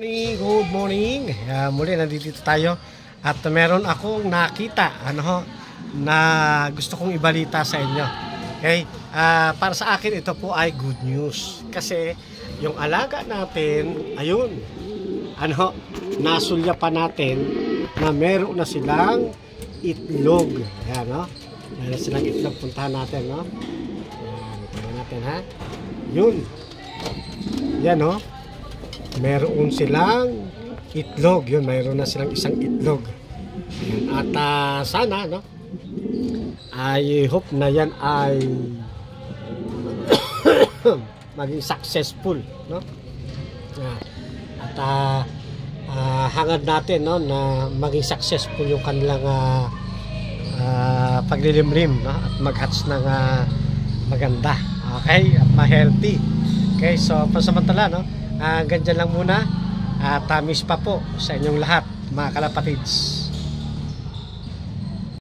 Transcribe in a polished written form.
Good morning. Muli nandito tayo at meron akong nakita na gusto kong ibalita sa inyo. Okay? Para sa akin ito po ay good news kasi yung alaga natin ayun nasulya pa natin na meron na silang itlog. Ayan, no? Meron silang itlog, puntahan natin, no? Ayan, puntahan natin, ha? Yun. Yan, no? Meron silang itlog. Yun, mayroon na silang isang itlog. Yan. At sana, no? I hope na yan ay maging successful, no? At hangad natin, no, na maging successful yung kanilang paglilimlim, no? At mag-hatch ng maganda. Okay? At ma-healthy. Okay? So, pansamantala, no? Ganyan lang muna at miss pa po sa inyong lahat mga kalapatids.